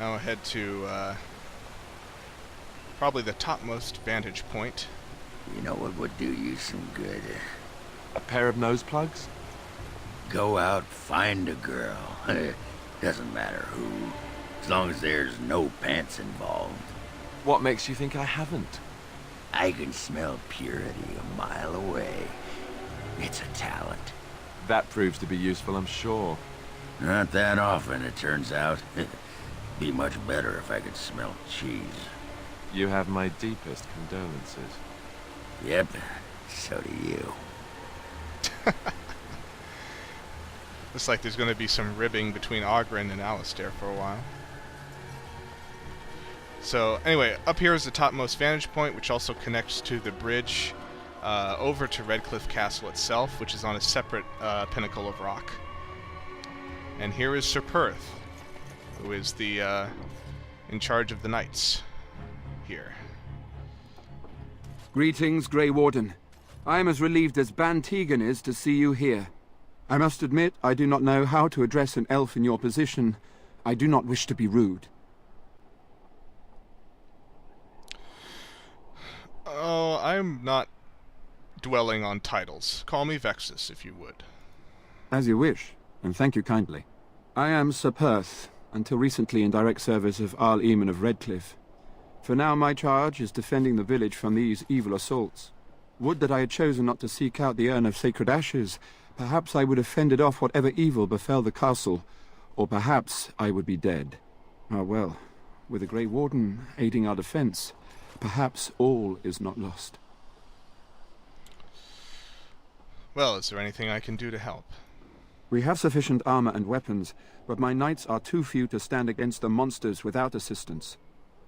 Now head to probably the topmost vantage point. You know what would do you some good? A pair of nose plugs? Go out, find a girl. Doesn't matter who. As long as there's no pants involved. What makes you think I haven't? I can smell purity a mile away. It's a talent. That proves to be useful, I'm sure. Not that often, it turns out. Be much better if I could smell cheese. You have my deepest condolences. Yep, so do you. Looks like there's going to be some ribbing between Ogren and Alistair for a while. So, anyway, up here is the topmost vantage point, which also connects to the bridge over to Redcliffe Castle itself, which is on a separate pinnacle of rock. And here is Ser Perth, who is the in charge of the knights here. Greetings, Grey Warden. I am as relieved as Bantegan is to see you here. I must admit, I do not know how to address an elf in your position. I do not wish to be rude. Oh, I'm not dwelling on titles. Call me Vexus, if you would. As you wish, and thank you kindly. I am Ser Perth, until recently in direct service of Arl Eamon of Redcliffe. For now my charge is defending the village from these evil assaults. Would that I had chosen not to seek out the urn of sacred ashes. Perhaps I would have fended off whatever evil befell the castle, or perhaps I would be dead. Ah well, with the Grey Warden aiding our defense, perhaps all is not lost. Well, is there anything I can do to help? We have sufficient armor and weapons, but my knights are too few to stand against the monsters without assistance.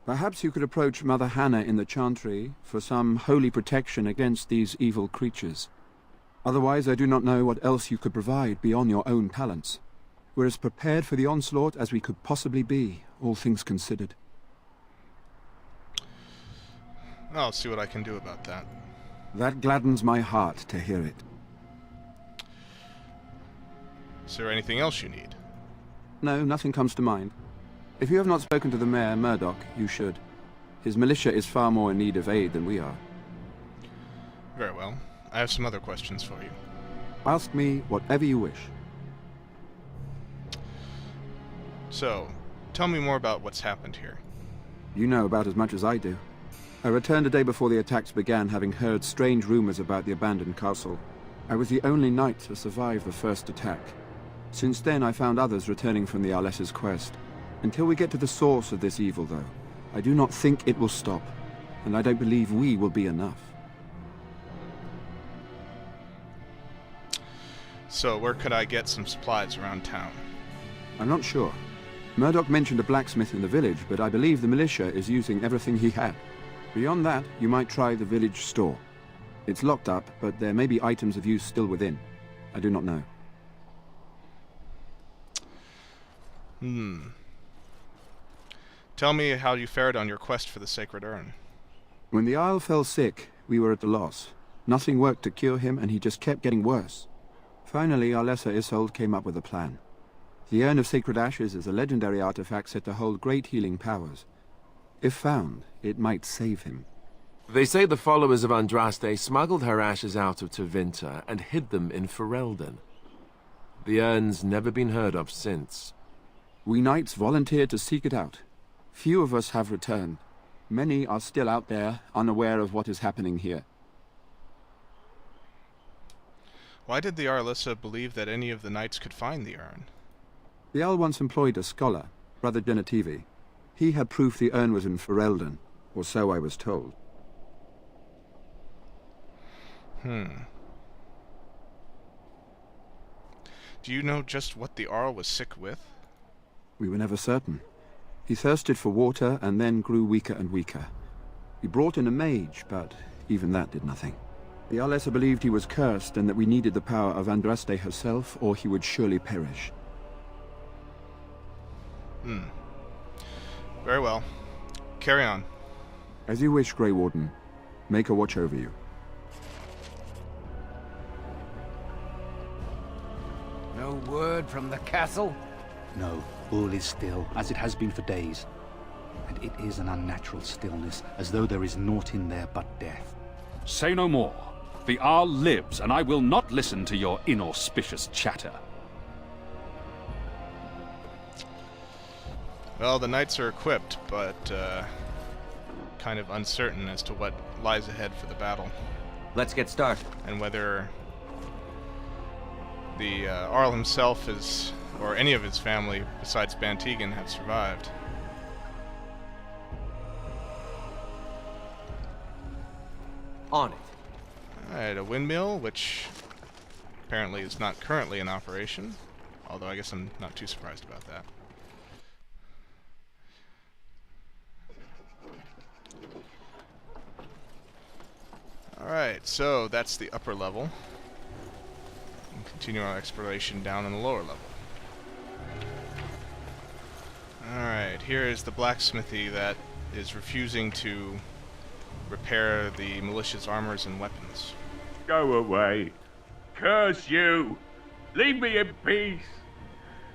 Perhaps you could approach Mother Hannah in the Chantry for some holy protection against these evil creatures. Otherwise, I do not know what else you could provide beyond your own talents. We're as prepared for the onslaught as we could possibly be, all things considered. I'll see what I can do about that. That gladdens my heart to hear it. Is there anything else you need? No, nothing comes to mind. If you have not spoken to the Mayor, Murdoch, you should. His militia is far more in need of aid than we are. Very well. I have some other questions for you. Ask me whatever you wish. So, tell me more about what's happened here. You know about as much as I do. I returned a day before the attacks began, having heard strange rumors about the abandoned castle. I was the only knight to survive the first attack. Since then, I found others returning from the Arlessa's quest. Until we get to the source of this evil, though, I do not think it will stop, and I don't believe we will be enough. So, where could I get some supplies around town? I'm not sure. Murdoch mentioned a blacksmith in the village, but I believe the militia is using everything he had. Beyond that, you might try the village store. It's locked up, but there may be items of use still within. I do not know. Tell me how you fared on your quest for the sacred urn. When the Isle fell sick, we were at a loss. Nothing worked to cure him, and he just kept getting worse. Finally, Arlessa Isolde came up with a plan. The Urn of Sacred Ashes is a legendary artifact said to hold great healing powers. If found, it might save him. They say the followers of Andraste smuggled her ashes out of Tevinter and hid them in Ferelden. The urn's never been heard of since. We knights volunteered to seek it out. Few of us have returned. Many are still out there, unaware of what is happening here. Why did the Arlessa believe that any of the knights could find the urn? The Jarl once employed a scholar, Brother Genetivi. He had proof the urn was in Ferelden, or so I was told. Do you know just what the Jarl was sick with? We were never certain. He thirsted for water and then grew weaker and weaker. We brought in a mage, but even that did nothing. The Arlessa believed he was cursed and that we needed the power of Andraste herself, or he would surely perish. Very well. Carry on. As you wish, Grey Warden. Make a watch over you. No word from the castle? No, all is still, as it has been for days. And it is an unnatural stillness, as though there is naught in there but death. Say no more. The Arl lives, and I will not listen to your inauspicious chatter. Well, the knights are equipped, but kind of uncertain as to what lies ahead for the battle. Let's get started. And whether the Arl himself is, or any of his family besides Bantegan, have survived. On it. Alright, a windmill, which apparently is not currently in operation, although I guess I'm not too surprised about that. Alright, so that's the upper level. We'll continue our exploration down in the lower level. Alright, here is the blacksmithy that is refusing to repair the militia's armors and weapons. Go away. Curse you. Leave me in peace.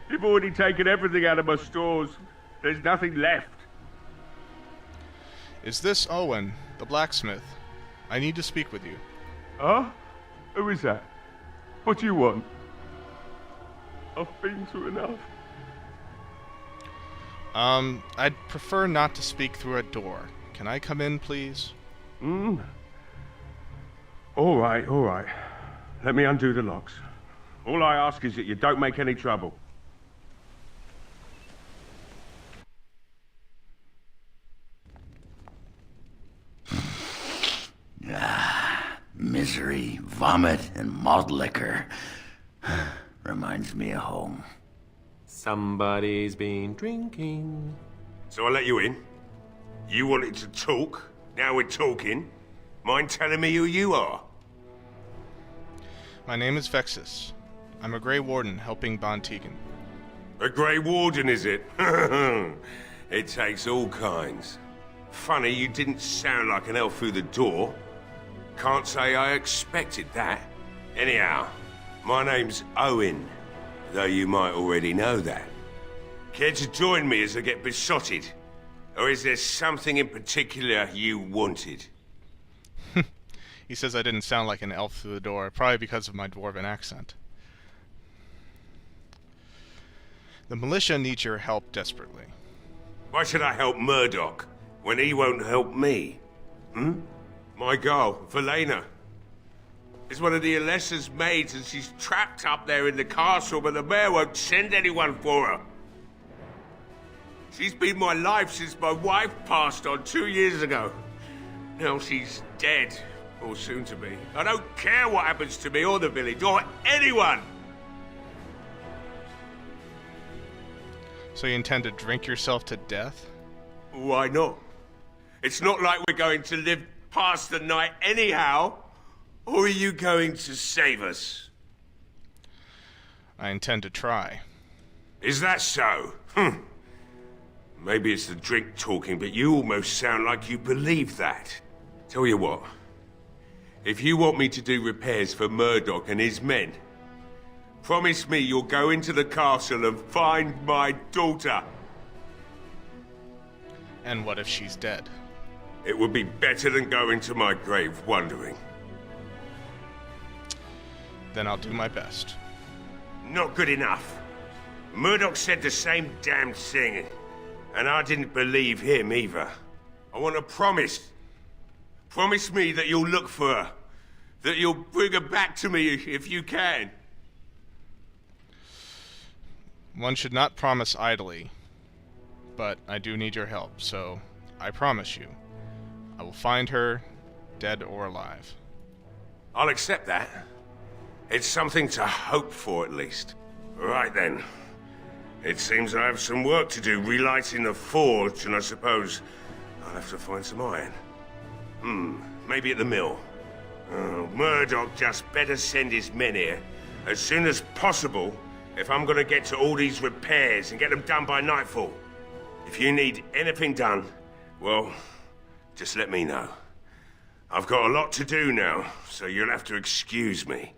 You've already taken everything out of my stores. There's nothing left. Is this Owen, the blacksmith? I need to speak with you. Huh? Who is that? What do you want? I've been through enough. I'd prefer not to speak through a door. Can I come in, please? All right. Let me undo the locks. All I ask is that you don't make any trouble. Misery, vomit, and malt liquor. Reminds me of home. Somebody's been drinking. So I let you in. You wanted to talk. Now we're talking. Mind telling me who you are? My name is Vexus. I'm a Grey Warden helping Bantegan. A Grey Warden, is it? It takes all kinds. Funny, you didn't sound like an elf through the door. Can't say I expected that. Anyhow, my name's Owen, though you might already know that. Care to join me as I get besotted? Or is there something in particular you wanted? He says I didn't sound like an elf through the door, probably because of my dwarven accent. The militia needs your help desperately. Why should I help Murdoch when he won't help me? My girl, Velena, is one of the Alessa's maids, and she's trapped up there in the castle, but the mayor won't send anyone for her. She's been my life since my wife passed on 2 years ago. Now she's dead, or soon to be. I don't care what happens to me or the village, or anyone! So you intend to drink yourself to death? Why not? It's not like we're going to live past the night anyhow. Or are you going to save us? I intend to try. Is that so? Maybe it's the drink talking, but you almost sound like you believe that. Tell you what, if you want me to do repairs for Murdoch and his men, promise me you'll go into the castle and find my daughter. And what if she's dead? It would be better than going to my grave wondering. Then I'll do my best. Not good enough. Murdoch said the same damn thing, and I didn't believe him either. I want a promise. Promise me that you'll look for her. That you'll bring her back to me if you can. One should not promise idly, but I do need your help, so I promise you, I will find her, dead or alive. I'll accept that. It's something to hope for, at least. Right then. It seems I have some work to do relighting the forge, and I suppose I'll have to find some iron. Maybe at the mill. Murdoch just better send his men here as soon as possible if I'm gonna get to all these repairs and get them done by nightfall. If you need anything done, well, just let me know. I've got a lot to do now, so you'll have to excuse me.